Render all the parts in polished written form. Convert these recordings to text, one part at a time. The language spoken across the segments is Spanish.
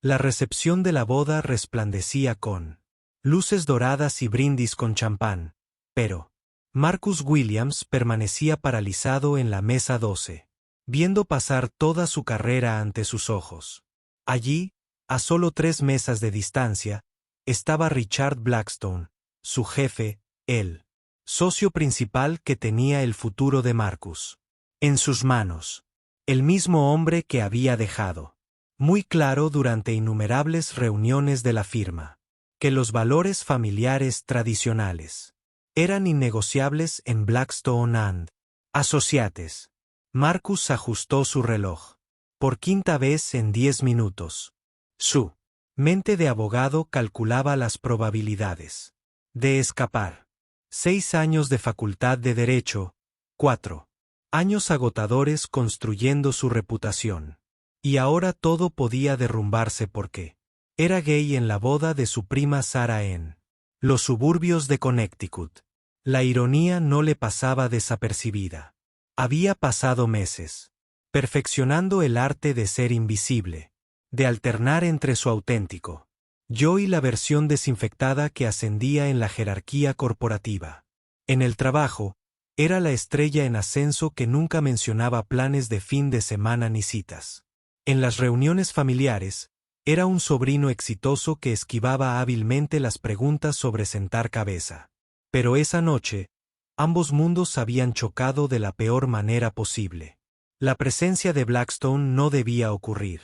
La recepción de la boda resplandecía con luces doradas y brindis con champán, pero Marcus Williams permanecía paralizado en la mesa 12, viendo pasar toda su carrera ante sus ojos. Allí, a solo 3 mesas de distancia, estaba Richard Blackstone, su jefe, el socio principal que tenía el futuro de Marcus en sus manos. El mismo hombre que había dejado muy claro durante innumerables reuniones de la firma que los valores familiares tradicionales eran innegociables en Blackstone and Associates. Marcus ajustó su reloj. Por quinta vez en 10 minutos. Su mente de abogado calculaba las probabilidades de escapar. 6 años de facultad de Derecho, 4 años agotadores construyendo su reputación. Y ahora todo podía derrumbarse porque era gay en la boda de su prima Sarah en los suburbios de Connecticut. La ironía no le pasaba desapercibida. Había pasado meses perfeccionando el arte de ser invisible, de alternar entre su auténtico yo y la versión desinfectada que ascendía en la jerarquía corporativa. En el trabajo, era la estrella en ascenso que nunca mencionaba planes de fin de semana ni citas. En las reuniones familiares, era un sobrino exitoso que esquivaba hábilmente las preguntas sobre sentar cabeza. Pero esa noche, ambos mundos habían chocado de la peor manera posible. La presencia de Blackstone no debía ocurrir.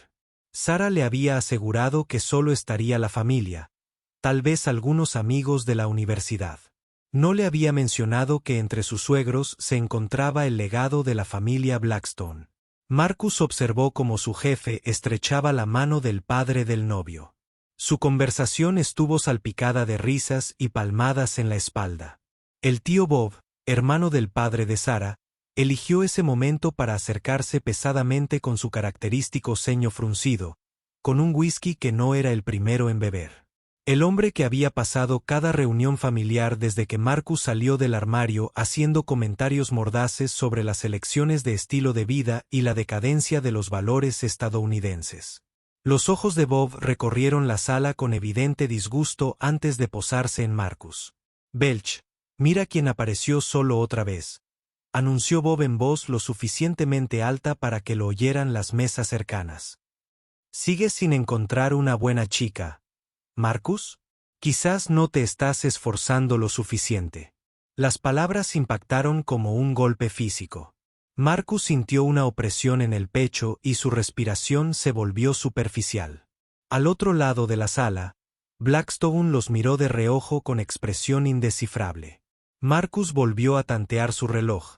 Sarah le había asegurado que solo estaría la familia, tal vez algunos amigos de la universidad. No le había mencionado que entre sus suegros se encontraba el legado de la familia Blackstone. Marcus observó cómo su jefe estrechaba la mano del padre del novio. Su conversación estuvo salpicada de risas y palmadas en la espalda. El tío Bob, hermano del padre de Sarah, eligió ese momento para acercarse pesadamente con su característico ceño fruncido, con un whisky que no era el primero en beber. El hombre que había pasado cada reunión familiar desde que Marcus salió del armario haciendo comentarios mordaces sobre las elecciones de estilo de vida y la decadencia de los valores estadounidenses. Los ojos de Bob recorrieron la sala con evidente disgusto antes de posarse en Marcus. Belch, mira quién apareció solo otra vez, anunció Bob en voz lo suficientemente alta para que lo oyeran las mesas cercanas. ¿Sigues sin encontrar una buena chica, Marcus? Quizás no te estás esforzando lo suficiente. Las palabras impactaron como un golpe físico. Marcus sintió una opresión en el pecho y su respiración se volvió superficial. Al otro lado de la sala, Blackstone los miró de reojo con expresión indescifrable. Marcus volvió a tantear su reloj.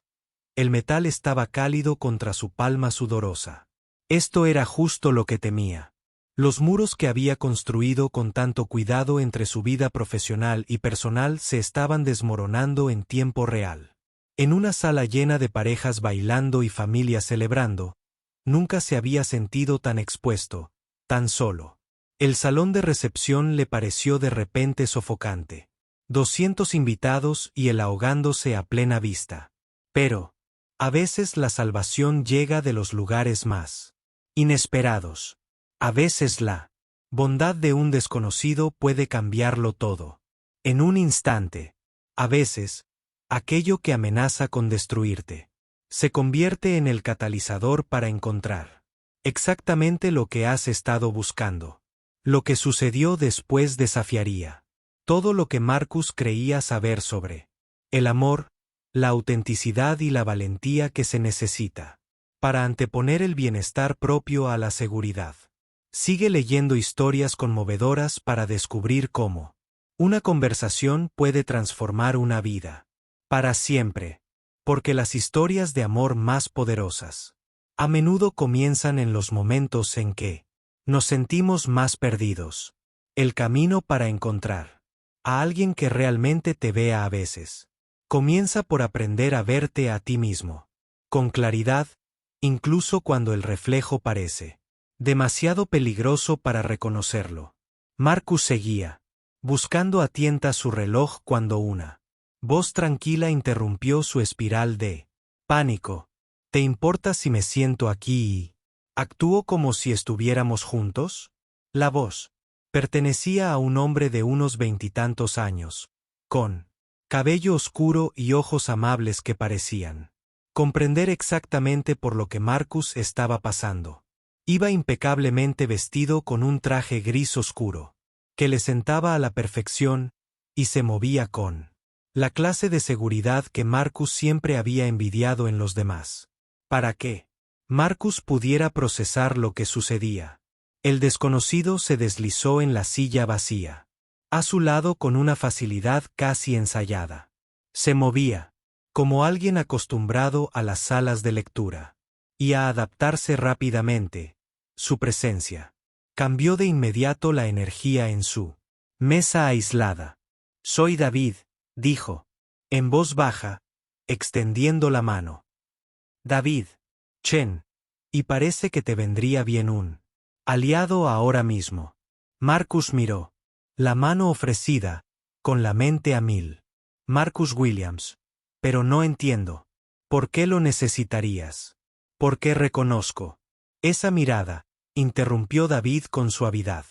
El metal estaba cálido contra su palma sudorosa. Esto era justo lo que temía. Los muros que había construido con tanto cuidado entre su vida profesional y personal se estaban desmoronando en tiempo real. En una sala llena de parejas bailando y familias celebrando, nunca se había sentido tan expuesto, tan solo. El salón de recepción le pareció de repente sofocante. 200 invitados y él ahogándose a plena vista. Pero, a veces la salvación llega de los lugares más inesperados. A veces la bondad de un desconocido puede cambiarlo todo. En un instante. A veces, aquello que amenaza con destruirte se convierte en el catalizador para encontrar exactamente lo que has estado buscando. Lo que sucedió después desafiaría todo lo que Marcus creía saber sobre el amor, la autenticidad y la valentía que se necesita para anteponer el bienestar propio a la seguridad. Sigue leyendo historias conmovedoras para descubrir cómo una conversación puede transformar una vida para siempre, porque las historias de amor más poderosas a menudo comienzan en los momentos en que nos sentimos más perdidos. El camino para encontrar a alguien que realmente te vea a veces comienza por aprender a verte a ti mismo con claridad, incluso cuando el reflejo parece demasiado peligroso para reconocerlo. Marcus seguía buscando a tientas su reloj cuando una voz tranquila interrumpió su espiral de pánico. ¿Te importa si me siento aquí y actúo como si estuviéramos juntos? La voz pertenecía a un hombre de unos veintitantos años, con cabello oscuro y ojos amables que parecían comprender exactamente por lo que Marcus estaba pasando. Iba impecablemente vestido con un traje gris oscuro, que le sentaba a la perfección, y se movía con la clase de seguridad que Marcus siempre había envidiado en los demás. ¿Para qué? Marcus pudiera procesar lo que sucedía. El desconocido se deslizó en la silla vacía, a su lado con una facilidad casi ensayada. Se movía, como alguien acostumbrado a las salas de lectura, y a adaptarse rápidamente. Su presencia cambió de inmediato la energía en su mesa aislada. «Soy David», dijo, en voz baja, extendiendo la mano. «David. Chen. Y parece que te vendría bien un aliado ahora mismo». Marcus miró la mano ofrecida, con la mente a mil. «Marcus Williams. Pero no entiendo. ¿Por qué lo necesitarías?» «Porque reconozco». Esa mirada, interrumpió David con suavidad.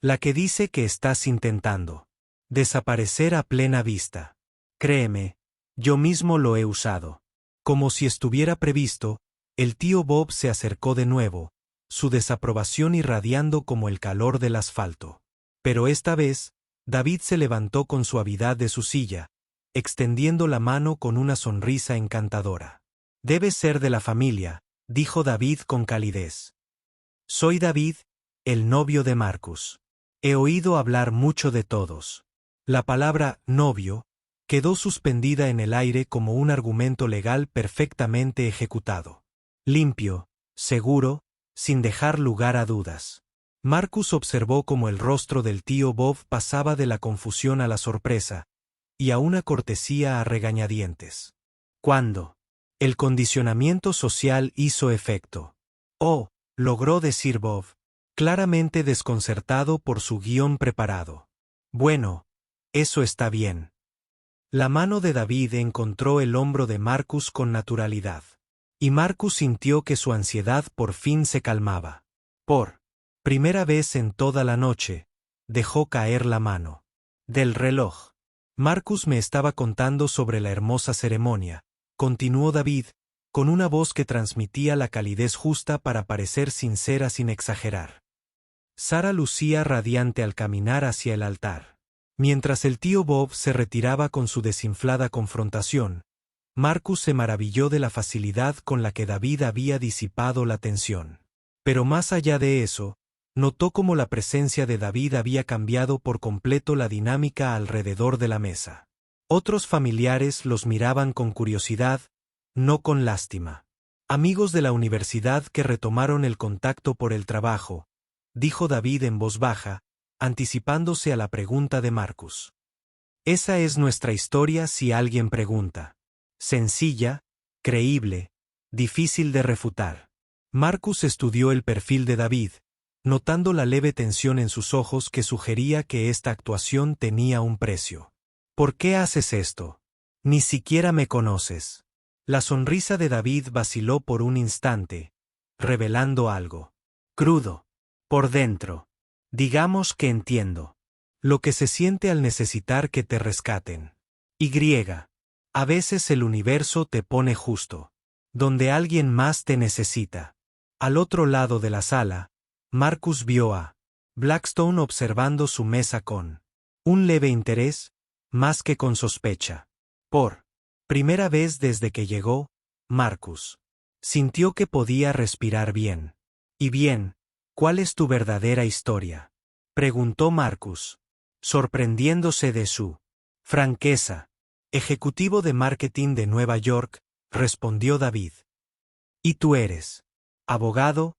«La que dice que estás intentando desaparecer a plena vista. Créeme, yo mismo lo he usado». Como si estuviera previsto, el tío Bob se acercó de nuevo, su desaprobación irradiando como el calor del asfalto. Pero esta vez, David se levantó con suavidad de su silla, extendiendo la mano con una sonrisa encantadora. «Debes ser de la familia», dijo David con calidez. «Soy David, el novio de Marcus. He oído hablar mucho de todos». La palabra «novio» quedó suspendida en el aire como un argumento legal perfectamente ejecutado. Limpio, seguro, sin dejar lugar a dudas. Marcus observó cómo el rostro del tío Bob pasaba de la confusión a la sorpresa, y a una cortesía a regañadientes. Cuando el condicionamiento social hizo efecto. «Oh», logró decir Bob, claramente desconcertado por su guión preparado. «Bueno, eso está bien». La mano de David encontró el hombro de Marcus con naturalidad, y Marcus sintió que su ansiedad por fin se calmaba. Por primera vez en toda la noche, dejó caer la mano del reloj. «Marcus me estaba contando sobre la hermosa ceremonia», continuó David, con una voz que transmitía la calidez justa para parecer sincera sin exagerar. Sara lucía radiante al caminar hacia el altar. Mientras el tío Bob se retiraba con su desinflada confrontación, Marcus se maravilló de la facilidad con la que David había disipado la tensión. Pero más allá de eso, notó cómo la presencia de David había cambiado por completo la dinámica alrededor de la mesa. Otros familiares los miraban con curiosidad, no con lástima. «Amigos de la universidad que retomaron el contacto por el trabajo», dijo David en voz baja, anticipándose a la pregunta de Marcus. «Esa es nuestra historia si alguien pregunta. Sencilla, creíble, difícil de refutar». Marcus estudió el perfil de David, notando la leve tensión en sus ojos que sugería que esta actuación tenía un precio. «¿Por qué haces esto? Ni siquiera me conoces». La sonrisa de David vaciló por un instante, revelando algo crudo por dentro. «Digamos que entiendo lo que se siente al necesitar que te rescaten. A veces el universo te pone justo donde alguien más te necesita». Al otro lado de la sala, Marcus vio a Blackstone observando su mesa con un leve interés, más que con sospecha. Por primera vez desde que llegó, Marcus sintió que podía respirar bien. «Y bien, ¿cuál es tu verdadera historia?», preguntó Marcus, sorprendiéndose de su franqueza. «Ejecutivo de marketing de Nueva York», respondió David. «¿Y tú eres abogado?»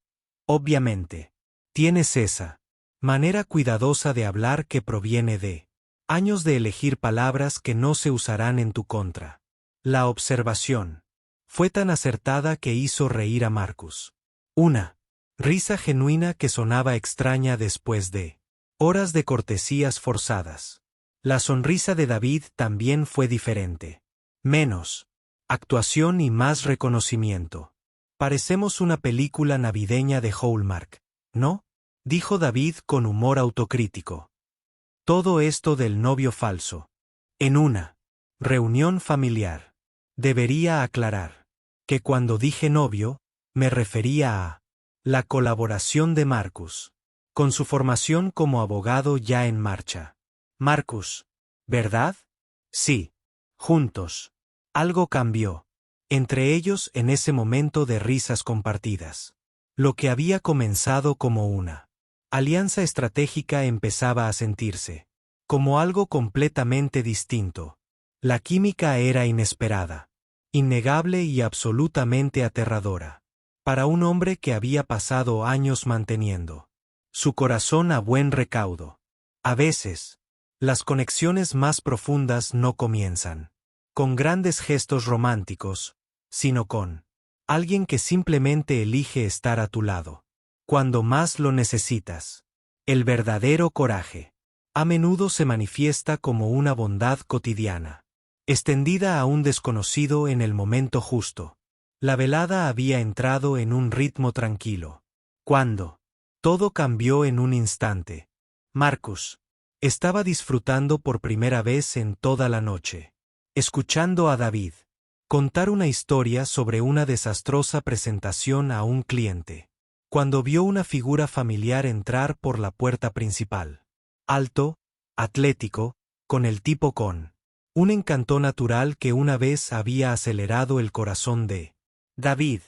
«Obviamente. Tienes esa manera cuidadosa de hablar que proviene de años de elegir palabras que no se usarán en tu contra». La observación fue tan acertada que hizo reír a Marcus. Una risa genuina que sonaba extraña después de horas de cortesías forzadas. La sonrisa de David también fue diferente. Menos actuación y más reconocimiento. «Parecemos una película navideña de Hallmark, ¿no?», dijo David con humor autocrítico. Todo esto del novio falso. En una reunión familiar. Debería aclarar que cuando dije novio, me refería a la colaboración de Marcus, con su formación como abogado ya en marcha. Marcus, ¿verdad? Sí. Juntos. Algo cambió. Entre ellos en ese momento de risas compartidas. Lo que había comenzado como una alianza estratégica empezaba a sentirse como algo completamente distinto. La química era inesperada, innegable y absolutamente aterradora. Para un hombre que había pasado años manteniendo su corazón a buen recaudo. A veces, las conexiones más profundas no comienzan con grandes gestos románticos, sino con alguien que simplemente elige estar a tu lado cuando más lo necesitas. El verdadero coraje a menudo se manifiesta como una bondad cotidiana, extendida a un desconocido en el momento justo. La velada había entrado en un ritmo tranquilo. Cuando todo cambió en un instante. Marcus estaba disfrutando por primera vez en toda la noche, escuchando a David contar una historia sobre una desastrosa presentación a un cliente. Cuando vio una figura familiar entrar por la puerta principal. Alto, atlético, con el tipo con un encanto natural que una vez había acelerado el corazón de David.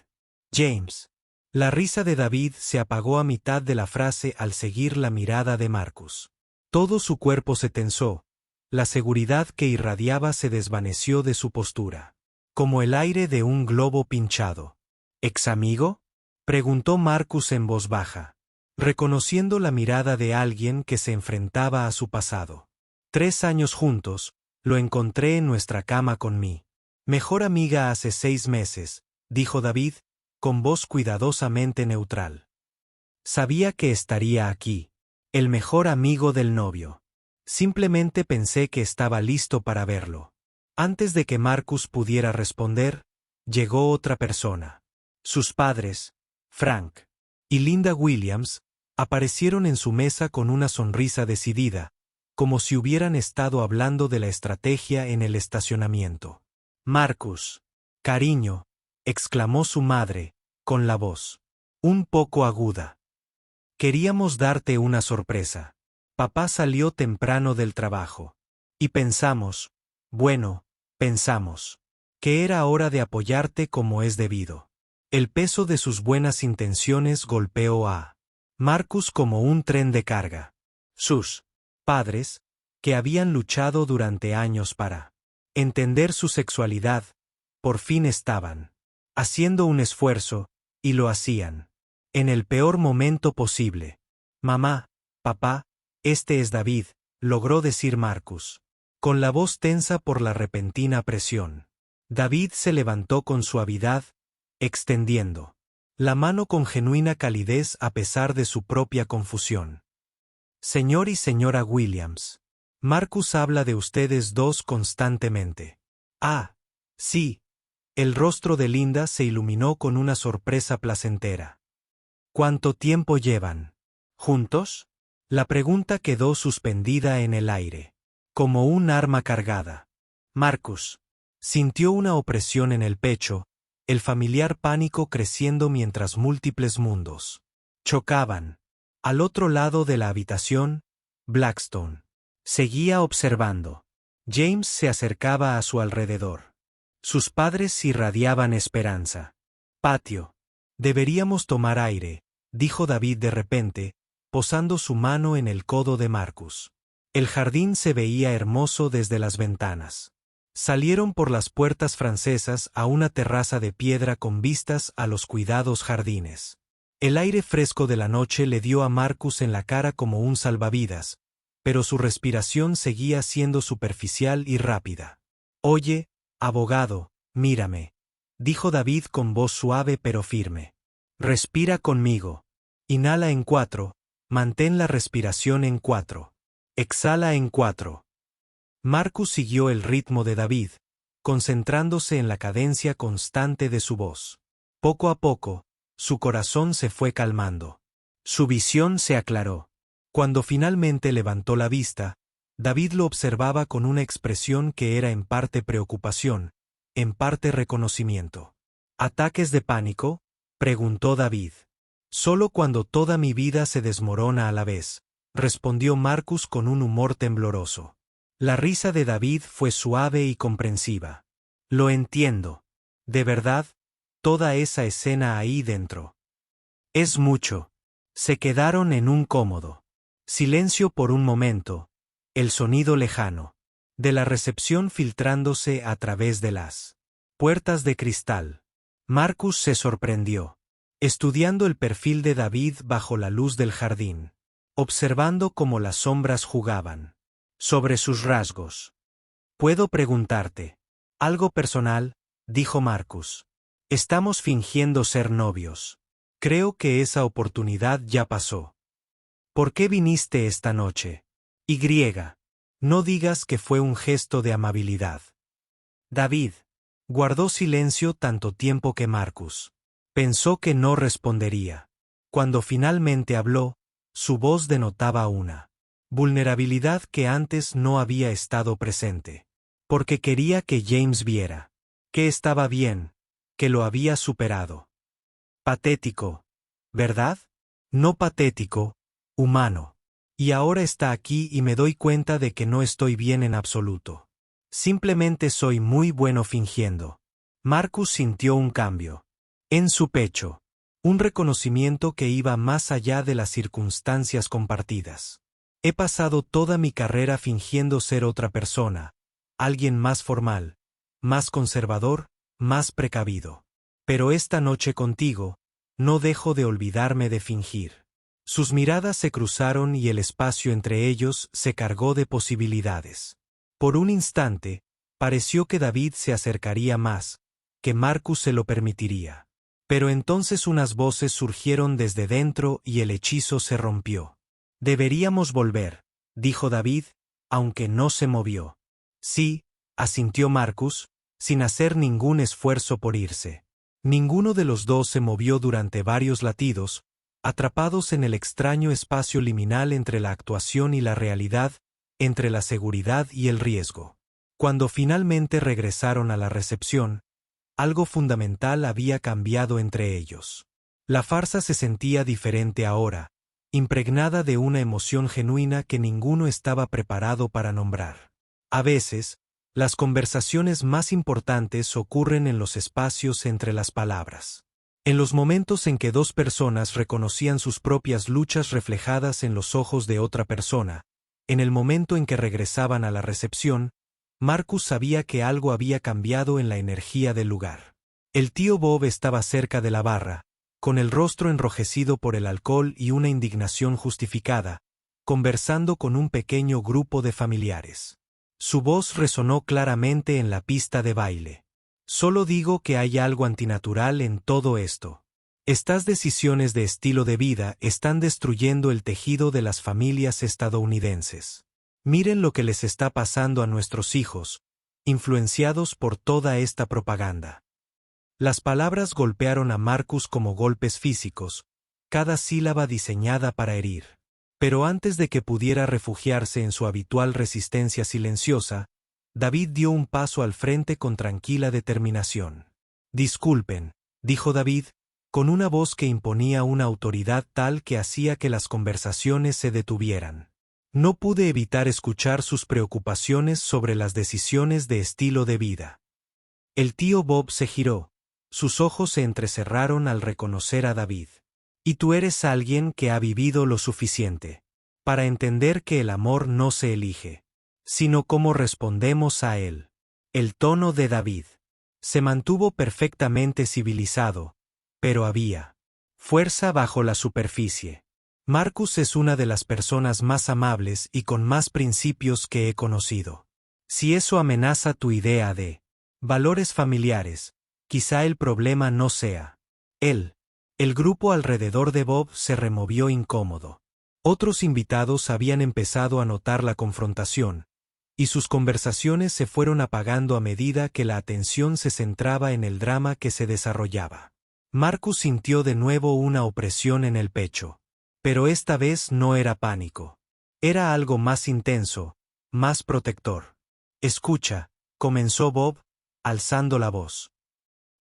James. La risa de David se apagó a mitad de la frase al seguir la mirada de Marcus. Todo su cuerpo se tensó, la seguridad que irradiaba se desvaneció de su postura, como el aire de un globo pinchado. ¿Ex amigo?, preguntó Marcus en voz baja, reconociendo la mirada de alguien que se enfrentaba a su pasado. 3 años juntos, lo encontré en nuestra cama con mi mejor amiga hace 6 meses, dijo David, con voz cuidadosamente neutral. Sabía que estaría aquí, el mejor amigo del novio. Simplemente pensé que estaba listo para verlo. Antes de que Marcus pudiera responder, llegó otra persona. Sus padres, Frank y Linda Williams, aparecieron en su mesa con una sonrisa decidida, como si hubieran estado hablando de la estrategia en el estacionamiento. Marcus, cariño, exclamó su madre, con la voz un poco aguda. Queríamos darte una sorpresa. Papá salió temprano del trabajo. Y pensamos, que era hora de apoyarte como es debido. El peso de sus buenas intenciones golpeó a Marcus como un tren de carga. Sus padres, que habían luchado durante años para entender su sexualidad, por fin estaban haciendo un esfuerzo, y lo hacían en el peor momento posible. Mamá, papá, este es David, logró decir Marcus, con la voz tensa por la repentina presión. David se levantó con suavidad, extendiendo la mano con genuina calidez a pesar de su propia confusión. Señor y señora Williams, Marcus habla de ustedes dos constantemente. Ah, sí. El rostro de Linda se iluminó con una sorpresa placentera. ¿Cuánto tiempo llevan juntos? La pregunta quedó suspendida en el aire, como un arma cargada. Marcus sintió una opresión en el pecho, el familiar pánico creciendo mientras múltiples mundos chocaban. Al otro lado de la habitación, Blackstone seguía observando. James se acercaba a su alrededor. Sus padres irradiaban esperanza. Patio. Deberíamos tomar aire, dijo David de repente, posando su mano en el codo de Marcus. El jardín se veía hermoso desde las ventanas. Salieron por las puertas francesas a una terraza de piedra con vistas a los cuidados jardines. El aire fresco de la noche le dio a Marcus en la cara como un salvavidas, pero su respiración seguía siendo superficial y rápida. Oye, abogado, mírame, dijo David con voz suave pero firme. Respira conmigo. Inhala en 4, mantén la respiración en 4. Exhala en 4. Marcus siguió el ritmo de David, concentrándose en la cadencia constante de su voz. Poco a poco, su corazón se fue calmando. Su visión se aclaró. Cuando finalmente levantó la vista, David lo observaba con una expresión que era en parte preocupación, en parte reconocimiento. ¿Ataques de pánico?, preguntó David. Solo cuando toda mi vida se desmorona a la vez, respondió Marcus con un humor tembloroso. La risa de David fue suave y comprensiva. Lo entiendo. De verdad, toda esa escena ahí dentro. Es mucho. Se quedaron en un cómodo silencio por un momento, el sonido lejano de la recepción filtrándose a través de las puertas de cristal. Marcus se sorprendió, estudiando el perfil de David bajo la luz del jardín, observando cómo las sombras jugaban sobre sus rasgos. «¿Puedo preguntarte algo personal?», dijo Marcus. «Estamos fingiendo ser novios. Creo que esa oportunidad ya pasó. ¿Por qué viniste esta noche? Y. No digas que fue un gesto de amabilidad». David guardó silencio tanto tiempo que Marcus pensó que no respondería. Cuando finalmente habló, su voz denotaba una vulnerabilidad que antes no había estado presente. Porque quería que James viera que estaba bien, que lo había superado. Patético, ¿verdad? No patético, humano. Y ahora está aquí y me doy cuenta de que no estoy bien en absoluto. Simplemente soy muy bueno fingiendo. Marcus sintió un cambio en su pecho, un reconocimiento que iba más allá de las circunstancias compartidas. He pasado toda mi carrera fingiendo ser otra persona, alguien más formal, más conservador, más precavido. Pero esta noche contigo, no dejo de olvidarme de fingir. Sus miradas se cruzaron y el espacio entre ellos se cargó de posibilidades. Por un instante, pareció que David se acercaría más, que Marcus se lo permitiría. Pero entonces unas voces surgieron desde dentro y el hechizo se rompió. «Deberíamos volver», dijo David, aunque no se movió. «Sí», asintió Marcus, sin hacer ningún esfuerzo por irse. Ninguno de los dos se movió durante varios latidos, atrapados en el extraño espacio liminal entre la actuación y la realidad, entre la seguridad y el riesgo. Cuando finalmente regresaron a la recepción, algo fundamental había cambiado entre ellos. La farsa se sentía diferente ahora, impregnada de una emoción genuina que ninguno estaba preparado para nombrar. A veces, las conversaciones más importantes ocurren en los espacios entre las palabras. En los momentos en que dos personas reconocían sus propias luchas reflejadas en los ojos de otra persona, en el momento en que regresaban a la recepción, Marcus sabía que algo había cambiado en la energía del lugar. El tío Bob estaba cerca de la barra, con el rostro enrojecido por el alcohol y una indignación justificada, conversando con un pequeño grupo de familiares. Su voz resonó claramente en la pista de baile. «Solo digo que hay algo antinatural en todo esto. Estas decisiones de estilo de vida están destruyendo el tejido de las familias estadounidenses. Miren lo que les está pasando a nuestros hijos, influenciados por toda esta propaganda». Las palabras golpearon a Marcus como golpes físicos, cada sílaba diseñada para herir. Pero antes de que pudiera refugiarse en su habitual resistencia silenciosa, David dio un paso al frente con tranquila determinación. «Disculpen», dijo David, con una voz que imponía una autoridad tal que hacía que las conversaciones se detuvieran. «No pude evitar escuchar sus preocupaciones sobre las decisiones de estilo de vida». El tío Bob se giró, sus ojos se entrecerraron al reconocer a David. «Y tú eres alguien que ha vivido lo suficiente para entender que el amor no se elige, sino cómo respondemos a él». El tono de David se mantuvo perfectamente civilizado, pero había fuerza bajo la superficie. «Marcus es una de las personas más amables y con más principios que he conocido. Si eso amenaza tu idea de valores familiares, quizá el problema no sea él». El grupo alrededor de Bob se removió incómodo. Otros invitados habían empezado a notar la confrontación, y sus conversaciones se fueron apagando a medida que la atención se centraba en el drama que se desarrollaba. Marcus sintió de nuevo una opresión en el pecho. Pero esta vez no era pánico. Era algo más intenso, más protector. Escucha, comenzó Bob, alzando la voz.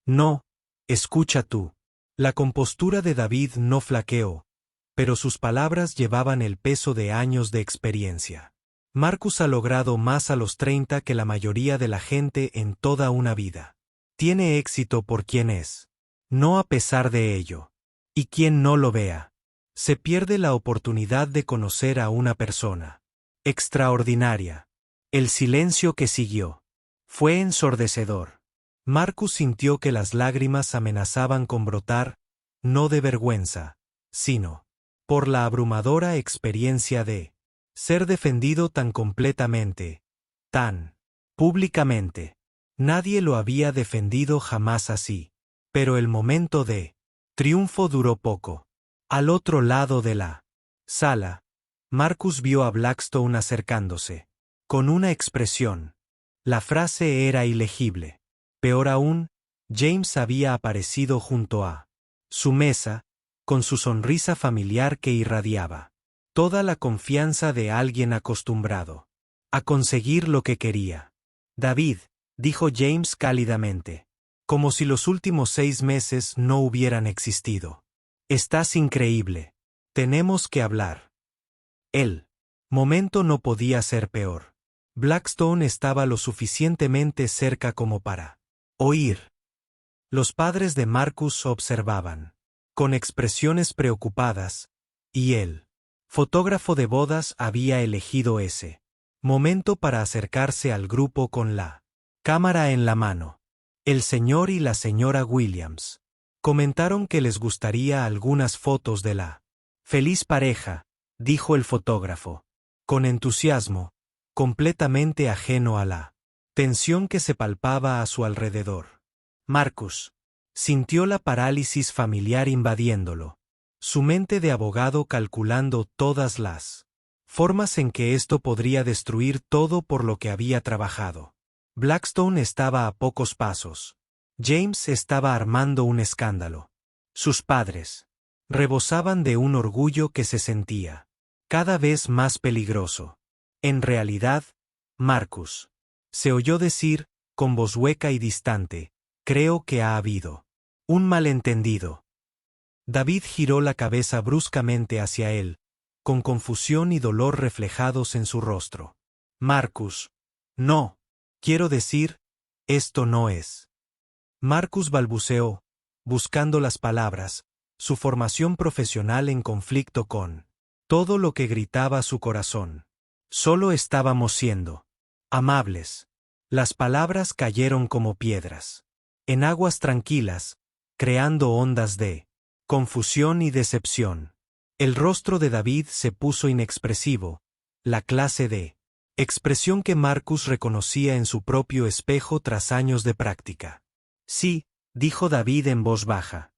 No, escucha tú. La compostura de David no flaqueó, pero sus palabras llevaban el peso de años de experiencia. Marcus ha logrado más a los 30 que la mayoría de la gente en toda una vida. Tiene éxito por quien es, no a pesar de ello. Y quien no lo vea, se pierde la oportunidad de conocer a una persona extraordinaria. El silencio que siguió fue ensordecedor. Marcus sintió que las lágrimas amenazaban con brotar, no de vergüenza, sino por la abrumadora experiencia de ser defendido tan completamente, tan públicamente. Nadie lo había defendido jamás así. Pero el momento de triunfo duró poco. Al otro lado de la sala, Marcus vio a Blackstone acercándose, con una expresión. La frase era ilegible. Peor aún, James había aparecido junto a su mesa, con su sonrisa familiar que irradiaba toda la confianza de alguien acostumbrado a conseguir lo que quería. David, dijo James cálidamente, como si los últimos 6 meses no hubieran existido. Estás increíble. Tenemos que hablar. El momento no podía ser peor. Blackstone estaba lo suficientemente cerca como para oír. Los padres de Marcus observaban, con expresiones preocupadas, y el fotógrafo de bodas había elegido ese momento para acercarse al grupo con la cámara en la mano. El señor y la señora Williams comentaron que les gustaría algunas fotos de la feliz pareja, dijo el fotógrafo, con entusiasmo, completamente ajeno a la tensión que se palpaba a su alrededor. Marcus sintió la parálisis familiar invadiéndolo, su mente de abogado calculando todas las formas en que esto podría destruir todo por lo que había trabajado. Blackstone estaba a pocos pasos. James estaba armando un escándalo. Sus padres rebosaban de un orgullo que se sentía cada vez más peligroso. En realidad, Marcus se oyó decir, con voz hueca y distante, creo que ha habido un malentendido. David giró la cabeza bruscamente hacia él, con confusión y dolor reflejados en su rostro. Marcus, no. Quiero decir, esto no es. Marcus balbuceó, buscando las palabras, su formación profesional en conflicto con todo lo que gritaba su corazón. Solo estábamos siendo amables. Las palabras cayeron como piedras en aguas tranquilas, creando ondas de confusión y decepción. El rostro de David se puso inexpresivo, la clase de expresión que Marcus reconocía en su propio espejo tras años de práctica. Sí, dijo David en voz baja.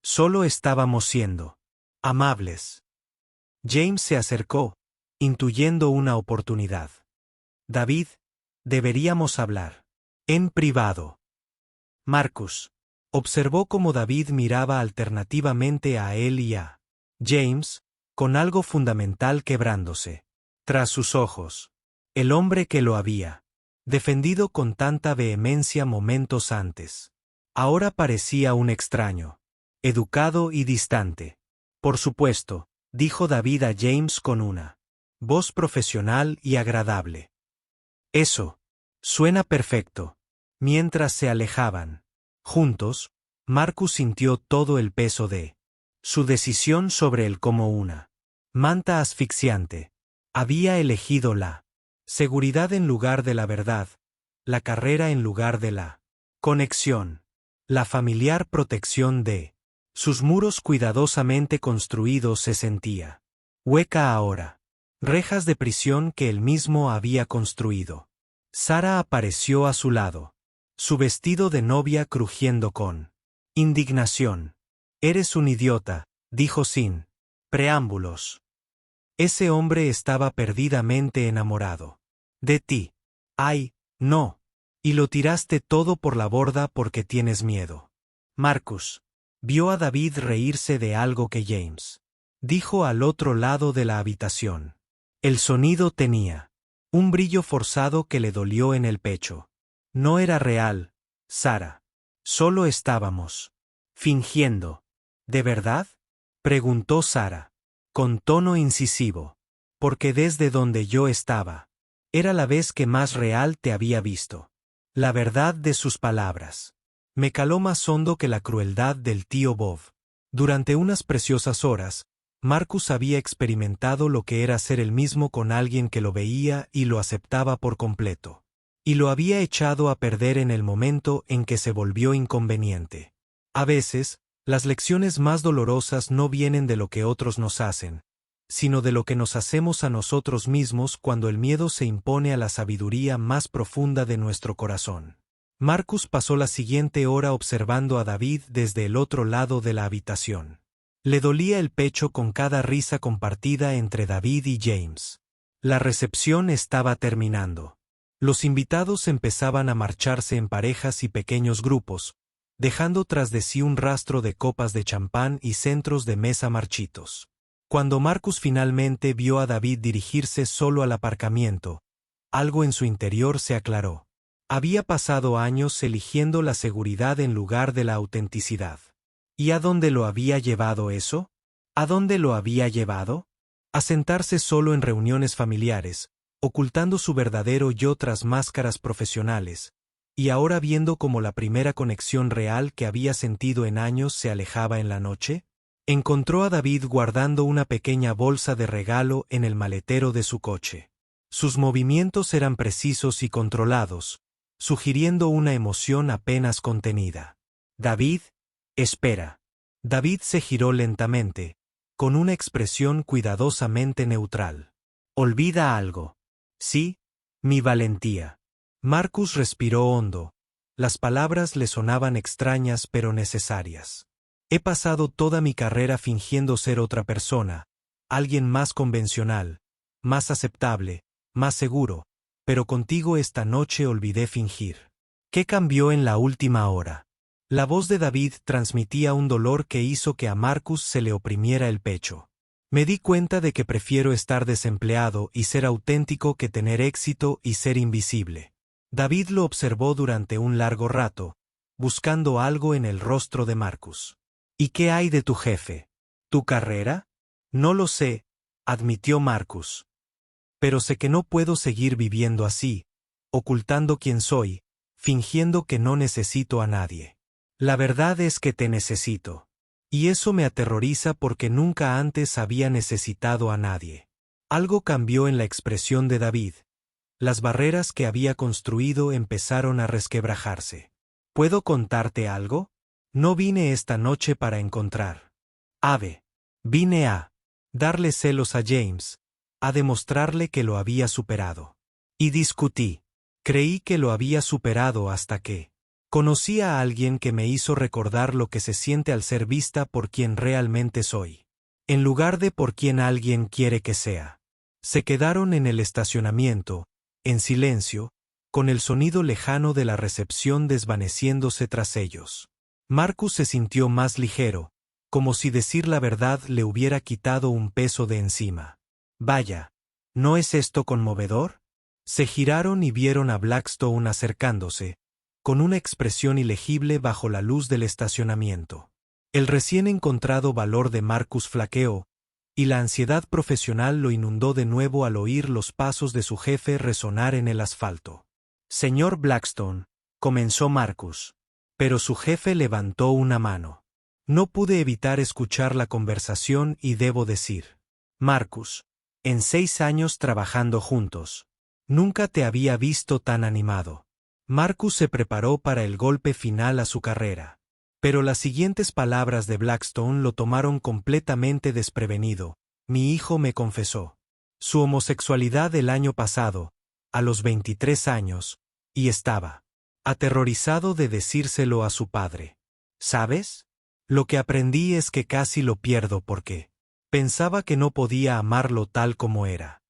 Solo estábamos siendo amables. James se acercó, intuyendo una oportunidad. David, deberíamos hablar en privado. Marcus observó cómo David miraba alternativamente a él y a James, con algo fundamental quebrándose tras sus ojos. El hombre que lo había defendido con tanta vehemencia momentos antes. Ahora parecía un extraño, educado y distante. Por supuesto, dijo David a James con una voz profesional y agradable. Eso suena perfecto. Mientras se alejaban juntos, Marcus sintió todo el peso de su decisión sobre él como una manta asfixiante. Había elegido la seguridad en lugar de la verdad, la carrera en lugar de la conexión, la familiar protección de sus muros cuidadosamente construidos se sentía hueca ahora. Rejas de prisión que él mismo había construido. Sara apareció a su lado, su vestido de novia crujiendo con indignación. Eres un idiota, dijo sin preámbulos. Ese hombre estaba perdidamente enamorado de ti. Ay, no. Y lo tiraste todo por la borda porque tienes miedo. Marcus vio a David reírse de algo que James dijo al otro lado de la habitación. El sonido tenía un brillo forzado que le dolió en el pecho. No era real, Sara. Solo estábamos fingiendo. ¿De verdad?, preguntó Sara, con tono incisivo. Porque desde donde yo estaba, era la vez que más real te había visto. La verdad de sus palabras me caló más hondo que la crueldad del tío Bob. Durante unas preciosas horas, Marcus había experimentado lo que era ser el mismo con alguien que lo veía y lo aceptaba por completo. Y lo había echado a perder en el momento en que se volvió inconveniente. A veces, las lecciones más dolorosas no vienen de lo que otros nos hacen, sino de lo que nos hacemos a nosotros mismos cuando el miedo se impone a la sabiduría más profunda de nuestro corazón. Marcus pasó la siguiente hora observando a David desde el otro lado de la habitación. Le dolía el pecho con cada risa compartida entre David y James. La recepción estaba terminando. Los invitados empezaban a marcharse en parejas y pequeños grupos, dejando tras de sí un rastro de copas de champán y centros de mesa marchitos. Cuando Marcus finalmente vio a David dirigirse solo al aparcamiento, algo en su interior se aclaró. Había pasado años eligiendo la seguridad en lugar de la autenticidad. ¿Y a dónde lo había llevado eso? ¿A dónde lo había llevado? A sentarse solo en reuniones familiares, ocultando su verdadero yo tras máscaras profesionales, y ahora viendo cómo la primera conexión real que había sentido en años se alejaba en la noche. Encontró a David guardando una pequeña bolsa de regalo en el maletero de su coche. Sus movimientos eran precisos y controlados, sugiriendo una emoción apenas contenida. David, espera. David se giró lentamente, con una expresión cuidadosamente neutral. Olvida algo. Sí, mi valentía. Marcus respiró hondo. Las palabras le sonaban extrañas pero necesarias. He pasado toda mi carrera fingiendo ser otra persona, alguien más convencional, más aceptable, más seguro, pero contigo esta noche olvidé fingir. ¿Qué cambió en la última hora? La voz de David transmitía un dolor que hizo que a Marcus se le oprimiera el pecho. Me di cuenta de que prefiero estar desempleado y ser auténtico que tener éxito y ser invisible. David lo observó durante un largo rato, buscando algo en el rostro de Marcus. ¿Y qué hay de tu jefe? ¿Tu carrera? No lo sé, admitió Marcus. Pero sé que no puedo seguir viviendo así, ocultando quién soy, fingiendo que no necesito a nadie. La verdad es que te necesito. Y eso me aterroriza porque nunca antes había necesitado a nadie. Algo cambió en la expresión de David. Las barreras que había construido empezaron a resquebrajarse. ¿Puedo contarte algo? No vine esta noche para encontrar Ave. Vine a darle celos a James, a demostrarle que lo había superado. Y discutí. Creí que lo había superado hasta que conocí a alguien que me hizo recordar lo que se siente al ser vista por quien realmente soy, en lugar de por quien alguien quiere que sea. Se quedaron en el estacionamiento, en silencio, con el sonido lejano de la recepción desvaneciéndose tras ellos. Marcus se sintió más ligero, como si decir la verdad le hubiera quitado un peso de encima. Vaya, ¿no es esto conmovedor? Se giraron y vieron a Blackstone acercándose, con una expresión ilegible bajo la luz del estacionamiento. El recién encontrado valor de Marcus flaqueó, y la ansiedad profesional lo inundó de nuevo al oír los pasos de su jefe resonar en el asfalto. Señor Blackstone, comenzó Marcus. Pero su jefe levantó una mano. No pude evitar escuchar la conversación y debo decir, Marcus, en 6 años trabajando juntos, nunca te había visto tan animado. Marcus se preparó para el golpe final a su carrera. Pero las siguientes palabras de Blackstone lo tomaron completamente desprevenido. Mi hijo me confesó su homosexualidad el año pasado, a los 23 años, y estaba aterrorizado de decírselo a su padre. ¿Sabes? Lo que aprendí es que casi lo pierdo porque pensaba que no podía amarlo tal como era.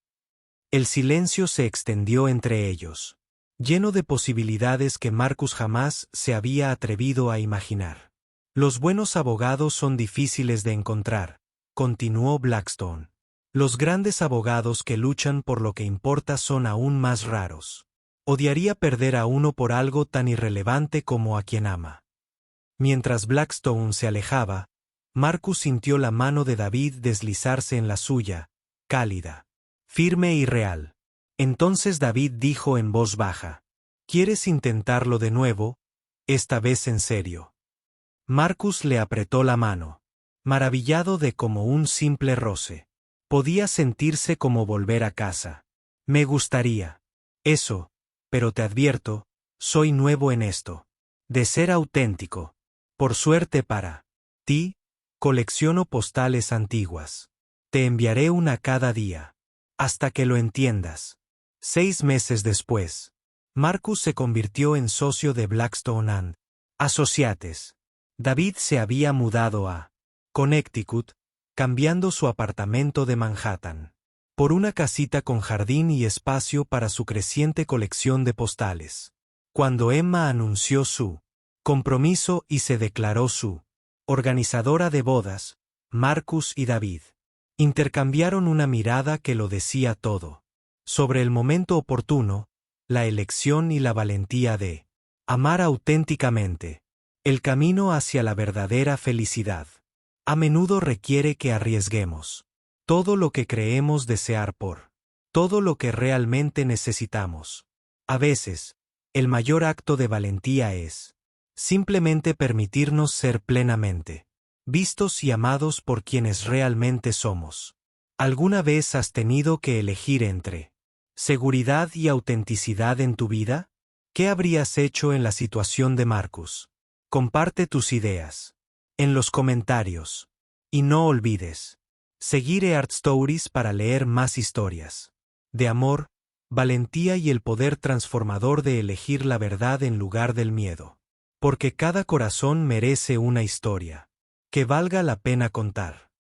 El silencio se extendió entre ellos, lleno de posibilidades que Marcus jamás se había atrevido a imaginar. Los buenos abogados son difíciles de encontrar, continuó Blackstone. Los grandes abogados que luchan por lo que importa son aún más raros. Odiaría perder a uno por algo tan irrelevante como a quien ama. Mientras Blackstone se alejaba, Marcus sintió la mano de David deslizarse en la suya, cálida, firme y real. Entonces David dijo en voz baja: ¿Quieres intentarlo de nuevo? Esta vez en serio. Marcus le apretó la mano, maravillado de como un simple roce. Podía sentirse como volver a casa. Me gustaría. Eso, pero te advierto, soy nuevo en esto. De ser auténtico. Por suerte para ti, colecciono postales antiguas. Te enviaré una cada día. Hasta que lo entiendas. 6 meses después, Marcus se convirtió en socio de Blackstone and Associates. David se había mudado a Connecticut, cambiando su apartamento de Manhattan por una casita con jardín y espacio para su creciente colección de postales. Cuando Emma anunció su compromiso y se declaró su organizadora de bodas, Marcus y David intercambiaron una mirada que lo decía todo. Sobre el momento oportuno, la elección y la valentía de amar auténticamente. El camino hacia la verdadera felicidad a menudo requiere que arriesguemos todo lo que creemos desear por todo lo que realmente necesitamos. A veces, el mayor acto de valentía es simplemente permitirnos ser plenamente vistos y amados por quienes realmente somos. ¿Alguna vez has tenido que elegir entre seguridad y autenticidad en tu vida? ¿Qué habrías hecho en la situación de Marcus? Comparte tus ideas en los comentarios. Y no olvides seguir Art Stories para leer más historias de amor, valentía y el poder transformador de elegir la verdad en lugar del miedo. Porque cada corazón merece una historia que valga la pena contar.